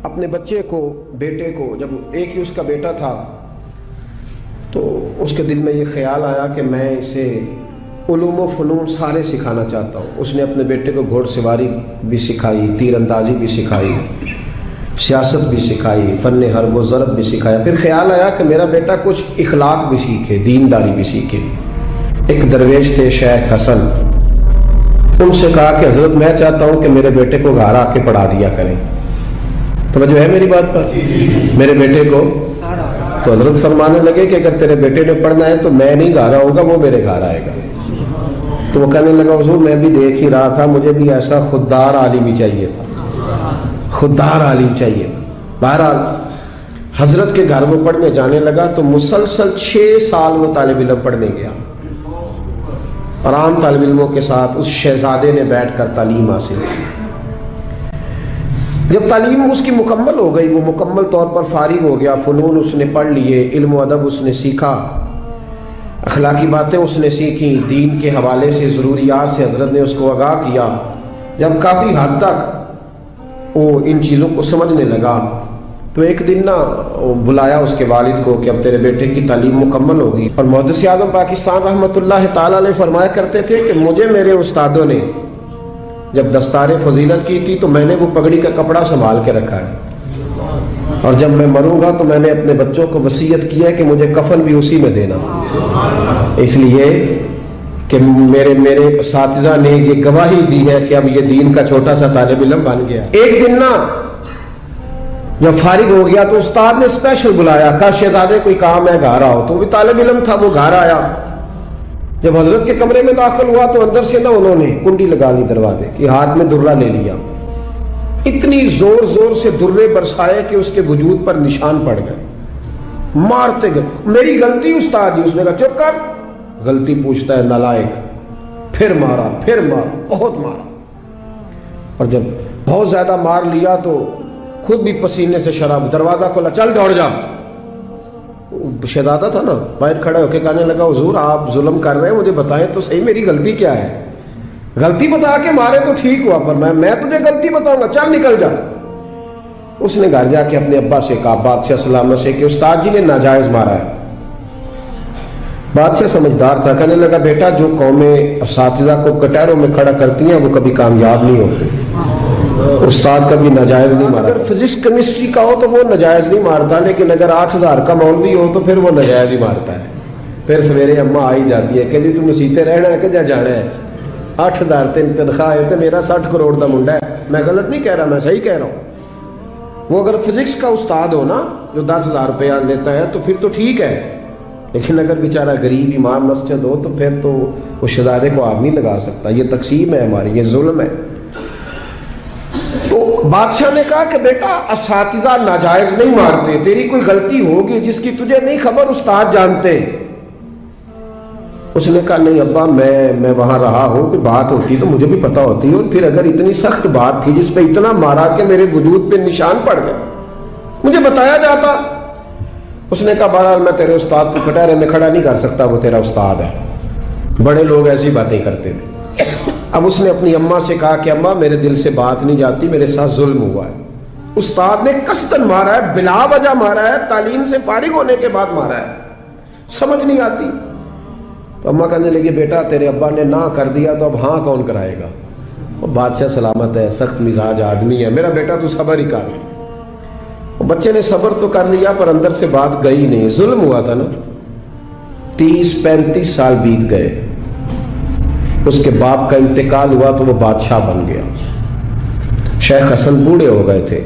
اپنے بچے کو، بیٹے کو، جب ایک ہی اس کا بیٹا تھا تو اس کے دل میں یہ خیال آیا کہ میں اسے علوم و فنون سارے سکھانا چاہتا ہوں۔ اس نے اپنے بیٹے کو گھوڑ سواری بھی سکھائی، تیر اندازی بھی سکھائی، سیاست بھی سکھائی، فن حرب و ضرب بھی سکھایا۔ پھر خیال آیا کہ میرا بیٹا کچھ اخلاق بھی سیکھے، دینداری بھی سیکھے۔ ایک درویش تھے شیخ حسن، ان سے کہا کہ حضرت میں چاہتا ہوں کہ میرے بیٹے کو گھر آ کے پڑھا دیا کریں۔ توجہ ہے میری بات پر؟ میرے بیٹے کو تو حضرت فرمانے لگے کہ اگر تیرے بیٹے نے پڑھنا ہے تو میں نہیں گھر آؤں گا، وہ میرے گھر آئے گا۔ تو وہ کہنے لگا حضور میں بھی دیکھ ہی رہا تھا، مجھے بھی ایسا خوددار عالم ہی چاہیے تھا، خوددار عالم چاہیے تھا۔ بہرحال حضرت کے گھر وہ پڑھنے جانے لگا تو مسلسل 6 سال وہ طالب علم پڑھنے گیا، اور عام طالب علموں کے ساتھ اس شہزادے نے بیٹھ کر تعلیم حاصل کی۔ جب تعلیم اس کی مکمل ہو گئی، وہ مکمل طور پر فارغ ہو گیا، فنون اس نے پڑھ لیے، علم و ادب اس نے سیکھا، اخلاقی باتیں اس نے سیکھی، دین کے حوالے سے ضروریات سے حضرت نے اس کو آگاہ کیا۔ جب کافی حد تک وہ ان چیزوں کو سمجھنے لگا تو ایک دن بلایا اس کے والد کو کہ اب تیرے بیٹے کی تعلیم مکمل ہوگی۔ اور محدث اعظم پاکستان رحمۃ اللہ تعالی علیہ فرمایا کرتے تھے کہ مجھے میرے استادوں نے جب دستار فضیلت کی تھی تو میں نے وہ پگڑی کا کپڑا سنبھال کے رکھا ہے، اور جب میں مروں گا تو میں نے اپنے بچوں کو وصیت کی ہے کہ مجھے کفن بھی اسی میں دینا، اس لیے کہ میرے اساتذہ نے یہ گواہی دی ہے کہ اب یہ دین کا چھوٹا سا طالب علم بن گیا۔ ایک دن جب فارغ ہو گیا تو استاد نے اسپیشل بلایا، کہا شہزادے کوئی کام ہے گھر آؤ۔ تو وہ طالب علم تھا، وہ گھر آیا۔ جب حضرت کے کمرے میں داخل ہوا تو اندر سے انہوں نے کنڈی لگا لی دروازے کی، ہاتھ میں درہ لے لیا، اتنی زور زور سے درے برسائے کہ اس کے وجود پر نشان پڑ گئے، مارتے گئے۔ میری غلطی استاد جی۔ اس نے کہا چپ کر، غلطی پوچھتا ہے نالائق۔ پھر مارا، پھر مارا، بہت مارا، اور جب بہت زیادہ مار لیا تو خود بھی پسینے سے شراب، دروازہ کھولا، چل دوڑ جا۔ شہزادہ تھا نا، باہر کھڑے ہو کے کہنے لگا حضور آپ ظلم کر رہے ہیں، مجھے بتائیں تو صحیح میری غلطی کیا ہے؟ غلطی بتا کے مارے تو ٹھیک ہوا، پر میں تجھے غلطی بتاؤں گا، چل نکل جا۔ اس نے گھر جا کے اپنے ابا سے کہا، بادشاہ سلامت سے، کہ استاد جی نے ناجائز مارا ہے۔ بادشاہ سمجھدار تھا، کہنے لگا بیٹا جو قومیں اساتذہ کو کٹہروں میں کھڑا کرتی ہیں وہ کبھی کامیاب نہیں ہوتے، استاد کبھی ناجائز نہیں مارتا۔ اگر فزکس کیمسٹری کا ہو تو وہ ناجائز نہیں مارتا، لیکن اگر 8000 کا مولوی ہو تو پھر وہ ناجائز ہی مارتا ہے۔ پھر سویرے اماں آئی جاتی ہے کہ جی تم مسیتے رہنا ہے کہ جا جانا ہے، 8000 تنخواہ ہے تو میرا 60 کروڑ کا منڈا ہے۔ میں غلط نہیں کہہ رہا، میں صحیح کہہ رہا ہوں۔ وہ اگر فزکس کا استاد ہو نا جو 10,000 روپیہ لیتا ہے تو پھر تو ٹھیک ہے، لیکن اگر بیچارہ غریب امام مسجد ہو تو پھر تو وہ شہزادے کو آگ نہیں لگا سکتا۔ یہ تقسیم ہے ہماری، یہ ظلم ہے۔ تو بادشاہ نے کہا کہ بیٹا اساتذہ ناجائز نہیں مارتے، تیری کوئی غلطی ہوگی جس کی تجھے نہیں خبر، استاد جانتے۔ اس نے کہا نہیں ابا میں وہاں رہا ہوں، کوئی بات ہوتی تو مجھے بھی پتا ہوتی، اور پھر اگر اتنی سخت بات تھی جس پہ اتنا مارا کہ میرے وجود پہ نشان پڑ گئے، مجھے بتایا جاتا۔ اس نے کہا بہرحال میں تیرے استاد کو کٹہرے میں کھڑا نہیں کر سکتا، وہ تیرا استاد ہے، بڑے لوگ ایسی باتیں کرتے تھے۔ اب اس نے اپنی اماں سے کہا کہ اماں میرے دل سے بات نہیں جاتی، میرے ساتھ ظلم ہوا ہے، استاد نے قصدن مارا ہے، بلا وجہ مارا ہے، تعلیم سے فارغ ہونے کے بعد مارا ہے، سمجھ نہیں آتی۔ تو اماں کہنے لگی بیٹا تیرے ابا نے نہ کر دیا تو اب ہاں کون کرائے گا؟ وہ بادشاہ سلامت ہے، سخت مزاج آدمی ہے، میرا بیٹا تو صبر ہی کر۔ بچے نے صبر تو کر لیا پر اندر سے بات گئی نہیں، ظلم ہوا تھا نا۔ 30-35 سال بیت گئے، اس کے باپ کا انتقال ہوا تو وہ بادشاہ بن گیا۔ شیخ حسن بوڑھے ہو گئے تھے،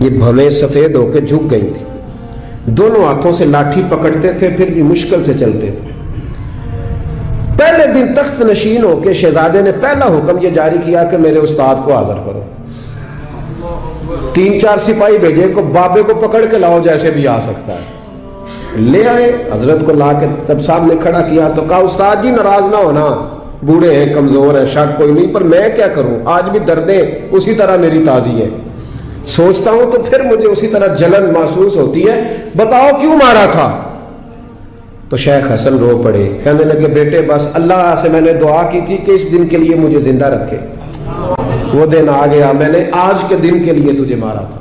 یہ بھویں سفید ہو کے جھک گئی تھی، دونوں ہاتھوں سے لاٹھی پکڑتے تھے پھر بھی مشکل سے چلتے تھے۔ پہلے دن تخت نشین ہو کے شہزادے نے پہلا حکم یہ جاری کیا کہ میرے استاد کو حاضر کرو۔ 3-4 سپاہی بھیجے کو بابے کو پکڑ کے لاؤ جیسے بھی آ سکتا ہے، لے آئے۔ حضرت کو لا کے تب صاحب نے کھڑا کیا تو کہا استاد جی ناراض نہ ہونا، بوڑھے ہیں کمزور ہیں، شک کوئی نہیں، پر میں کیا کروں، آج بھی دردیں اسی طرح میری تازی ہے، سوچتا ہوں تو پھر مجھے اسی طرح جلن محسوس ہوتی ہے، بتاؤ کیوں مارا تھا؟ تو شیخ حسن رو پڑے، کہنے لگے بیٹے بس اللہ سے میں نے دعا کی تھی کہ اس دن کے لیے مجھے زندہ رکھے، وہ دن آ گیا، میں نے آج کے دن کے لیے تجھے مارا تھا،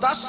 10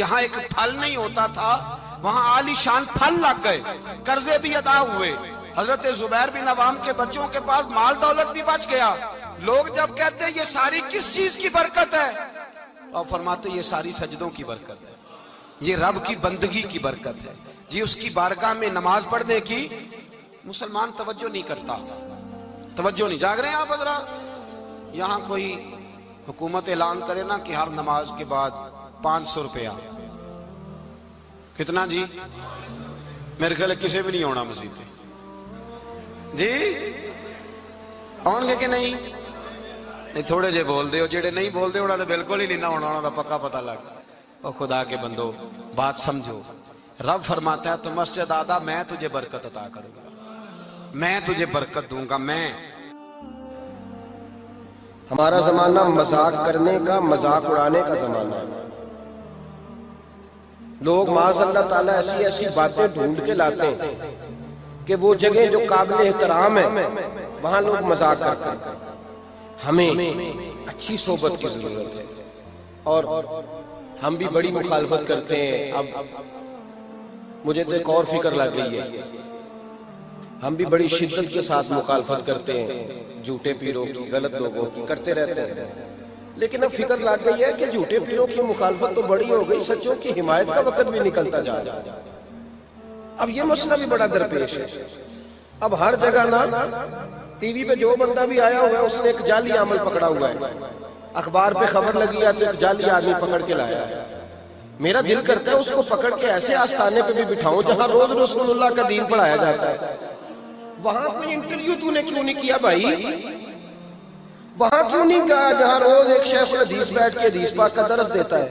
جہاں ایک پھل نہیں ہوتا تھا وہاں عالی شان پھل لگ گئے، قرضے بھی ادا ہوئے، حضرت زبیر بن عوام کے بچوں کے پاس مال دولت بھی بچ گیا۔ لوگ جب کہتے ہیں یہ ساری کس چیز کی برکت ہے، اور فرماتے یہ ساری سجدوں کی برکت ہے، یہ رب کی بندگی کی برکت ہے جی، اس کی بارگاہ میں نماز پڑھنے کی مسلمان توجہ نہیں کرتا، توجہ نہیں۔ جاگ رہے ہیں آپ حضرات؟ یہاں کوئی حکومت اعلان کرے نا کہ ہر نماز کے بعد 500 روپیہ، کتنا جی؟ میرے خیال ہے کسی بھی نہیں ہونا مسجد جی، آن گے کہ نہیں؟ نہیں تھوڑے جے بول دے ہو، جڑے نہیں بول دے ہونا تو بالکل ہی نہیں نہ ہونا، ہونا تو پکا پتہ لگ۔ اور خدا کے بندو بات سمجھو، رب فرماتا ہے تو مسجد آدھا میں تجھے برکت عطا کروں گا، میں تجھے برکت دوں گا میں۔ ہمارا زمانہ مذاق کرنے کا، مذاق اڑانے کا زمانہ ہے۔ لوگ معاذ اللہ تعالیٰ ایسی ایسی باتیں ڈھونڈ کے لاتے ہیں کہ وہ جگہ جو قابل احترام ہے وہاں لوگ مذاق کرتے ہیں۔ ہمیں اچھی صحبت کی ضرورت ہے، اور ہم بھی بڑی مخالفت کرتے ہیں۔ اب مجھے تو ایک اور فکر لگ گئی ہے، ہم بھی بڑی شدت کے ساتھ مخالفت کرتے ہیں جھوٹے پیروں کی، غلط لوگوں کی، کرتے رہتے ہیں، لیکن اب فکر لگ گئی ہے کہ جھوٹے پیروں کی مخالفت تو بڑی ہو گئی، سچوں کی حمایت کا وقت بھی نکلتا جا رہا ہے۔ اب یہ مسئلہ بھی بڑا درپیش ہے۔ اب ہر جگہ نا ٹی وی پہ جو بندہ بھی آیا ہوا ہے اس نے ایک جعلی عمل پکڑا ہوا ہے، اخبار پہ خبر لگی ہے تو ایک جعلی آدمی پکڑ کے لایا ہے۔ میرا دل کرتا ہے اس کو پکڑ کے ایسے آستانے پہ بھی بٹھاؤں جہاں روز رسول اللہ کا دین پڑھایا جاتا ہے، وہاں کوئی انٹرویو تو نے کیوں نہیں کیا بھائی؟ وہاں کیوں نہیں گیا جہاں روز ایک شیخ الحدیث بیٹھ کے حدیث پاک کا درس دیتا ہے؟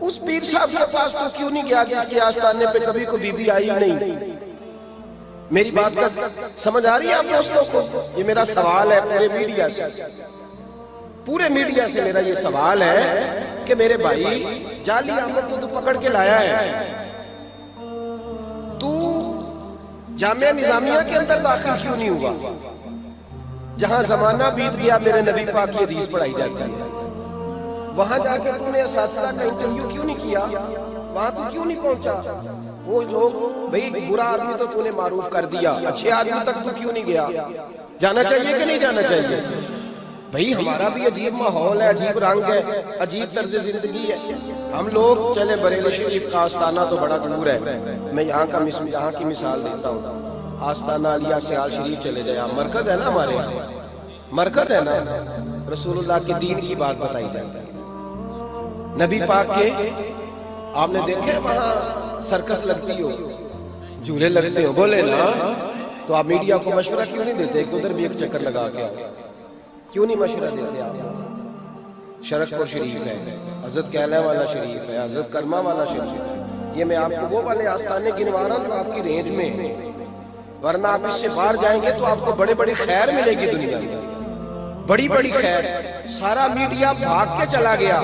اس پیر صاحب کے پاس تو کیوں نہیں گیا جس کے آستانے پہ کبھی کوئی بی بی آئی نہیں؟ میری بات کا سمجھ آ رہی ہے آپ دوستوں کو؟ یہ میرا سوال ہے پورے میڈیا سے، پورے میڈیا سے میرا یہ سوال ہے کہ میرے بھائی جعلی عمل تو پکڑ کے لایا ہے، تو جامعہ نظامیہ کے اندر داخل کیوں نہیں ہوا جہاں زمانہ بیت گیا میرے نبی پاک کی حدیث پڑھائی جاتی ہے؟ وہاں جا کے تم نے اساتذہ کا انٹرویو کیوں نہیں کیا؟ وہاں تو کیوں نہیں پہنچا؟ وہ لوگ بھئی برا آدمی تو تو نے معروف کر دیا، اچھے آدمی تک تو کیوں نہیں گیا؟ جانا چاہیے کہ نہیں جانا چاہیے؟ بھئی ہمارا بھی عجیب ماحول ہے، عجیب رنگ ہے، عجیب طرز زندگی ہے۔ ہم لوگ چلے بریلی شریف کا آستانہ تو بڑا دور ہے، میں یہاں کی مثال دیتا ہوں، آستانہ علیہ سیال شریف چلے جائے، مرکز ہے نا ہمارے یہاں، مرکز ہے نا، رسول اللہ کے دین کی بات بتائی جاتی ہے، نبی پاک کے۔ آپ نے دیکھے وہاں سرکس لگتی ہو، جھولے لگتے ہو، بولے نا، تو آپ میڈیا کو مشورہ کیوں نہیں دیتے کہ ادھر بھی ایک چکر لگا کے؟ کیوں نہیں مشورہ دیتے آپ؟ شرک پور شریف ہے، حضرت کیلہ والا شریف ہے، حضرت کرما والا شریف ہے، یہ میں آپ کو وہ والے آستانے گنوا رہا ہوں جو آپ کی رینج میں، ورنہ آپ اس سے باہر جائیں گے تو آپ کو بڑے بڑی خیر ملے گی دنیا میں، بڑی بڑی خیر۔ سارا میڈیا بھاگ کے چلا گیا،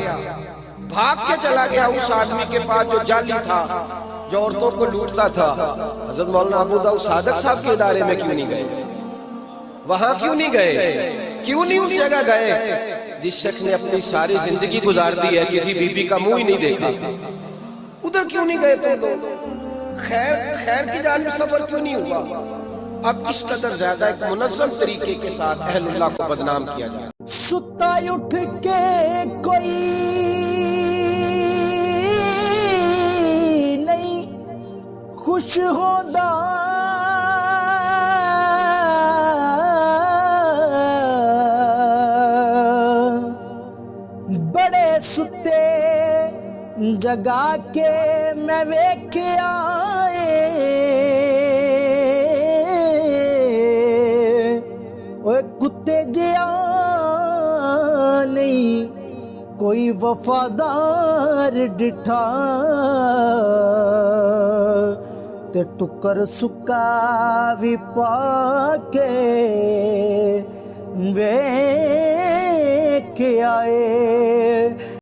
بھاگ کے چلا گیا اس آدمی کے پاس جو جعلی تھا، جو عورتوں کو لوٹتا تھا۔ حضرت مولانا ابو داؤد صادق صاحب کے ادارے میں کیوں نہیں گئے؟ وہاں کیوں نہیں گئے؟ کیوں نہیں اس جگہ گئے جس شخص نے اپنی ساری زندگی گزار دی ہے، کسی بی بی کا منہ ہی نہیں دیکھا؟ ادھر کیوں نہیں گئے تم لوگ؟ خیر کی جانب سفر کیوں نہیں ہوا؟ اب اس قدر زیادہ ایک منظم طریقے کے ساتھ اہل اللہ کو بدنام کیا جائے۔ ستا اٹھ کے کوئی نہیں خوش ہوتا، بڑے ستے جگا کے میں ویکھیا کتے جیا نہیں کوئی وفادار ڈٹھا، تے ٹکر سکا بھی پا کے ویکھ آئے۔